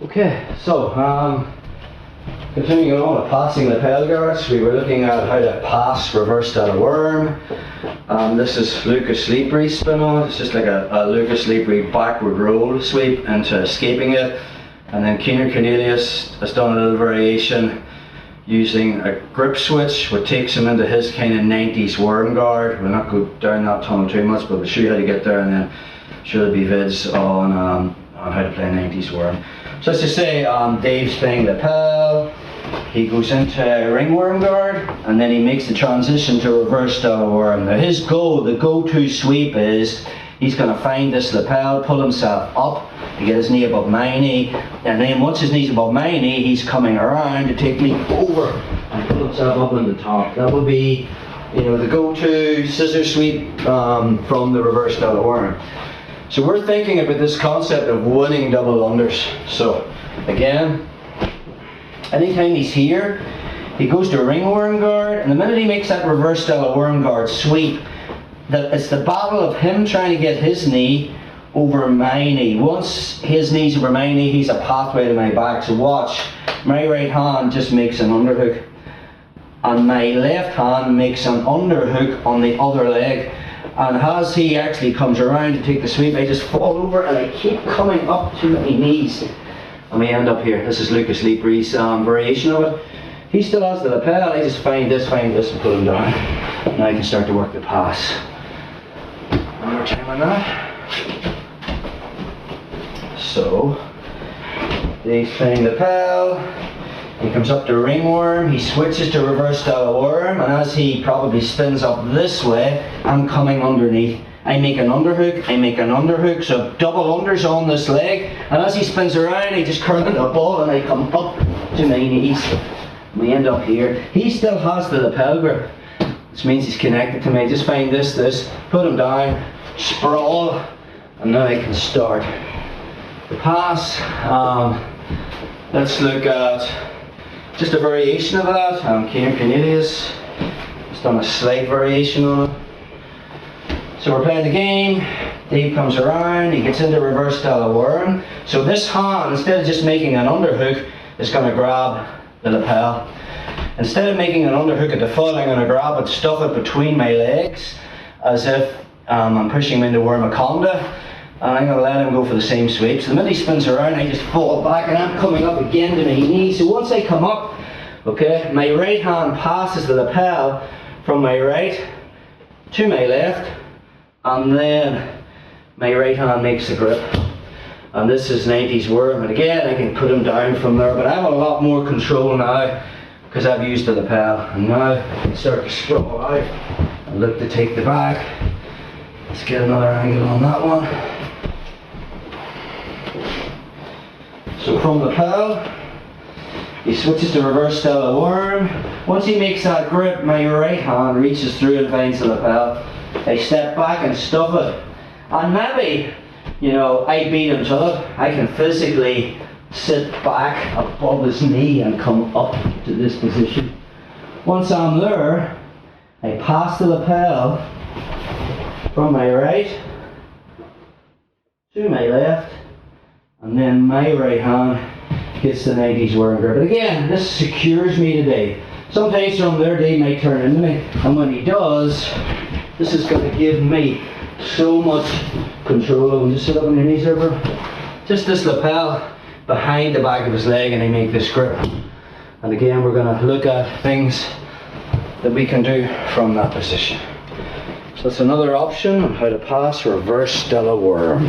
Okay, so continuing on with passing lapel guards, we were looking at how to pass reverse Stella worm. This is Lucas Lepri spin on. It's just like a Lucas Lepri backward roll sweep into escaping it. And then Keener Cornelius has done a little variation using a grip switch, which takes him into his kind of 90s worm guard. We'll not go down that tunnel too much, but we'll show you how to get there, and then show there'll be vids on how to play 90s worm. So let's just say Dave's playing lapel, he goes into ringworm guard, and then he makes the transition to reverse Stella worm. Now his goal, the go-to sweep is, he's going to find this lapel, pull himself up to get his knee above my knee, and then once his knee's above my knee, he's coming around to take me over and pull himself up on the top. That would be, you know, the go-to scissor sweep from the reverse Stella worm. So we're thinking about this concept of winning double unders. So again, anytime he's here, he goes to ringworm guard, and the minute he makes that reverse Stella worm guard sweep, it's the battle of him trying to get his knee over my knee. Once his knee's over my knee, he's a pathway to my back. So watch, my right hand just makes an underhook, and my left hand makes an underhook on the other leg. And as he actually comes around to take the sweep, I just fall over and I keep coming up to my knees. And we end up here. This is Lucas Lepri's variation of it. He still has the lapel. I just find this, and put him down. Now I can start to work the pass. One more time on that. So, Dave's playing lapel. He comes up to ringworm, he switches to reverse Stella worm, and as he probably spins up this way, I'm coming underneath. I make an underhook, so double unders on this leg, and as he spins around, I just curl into a ball and I come up to my knees. We end up here. He still has the lapel grip, which means he's connected to me. I just find this, put him down, sprawl, and now I can start the pass. Let's look at just a variation of that. Keener Cornelius has done a slight variation on it. So we're playing the game. Dave comes around, he gets into reverse Stella worm. So this hand, instead of just making an underhook, is going to grab the lapel. Instead of making an underhook at the foot, I'm going to grab it, stuff it between my legs, as if I'm pushing him into wormaconda. And I'm going to let him go for the same sweep. So the minute he spins around, I just fall back and I'm coming up again to my knee. So once I come up, okay, my right hand passes the lapel from my right to my left, and then my right hand makes the grip. And this is 90s worm, and again I can put him down from there, but I have a lot more control now because I've used the lapel. And now I can start to sprawl out and look to take the back. Let's get another angle on that one. So from lapel, he switches to reverse Stella worm. Once he makes that grip, my right hand reaches through and finds the lapel. I step back and stuff it. And maybe, you know, I beat him to it. I can physically sit back above his knee and come up to this position. Once I'm there, I pass the lapel from my right to my left, and then my right hand gets the 90s worm grip. But again, this secures me today. Sometimes from there, Dave might turn into me, and when he does, this is going to give me so much control. And just sit up on your knees there, bro. Just this lapel behind the back of his leg, and I make this grip. And again, we're going to look at things that we can do from that position. So that's another option on how to pass reverse Stella worm.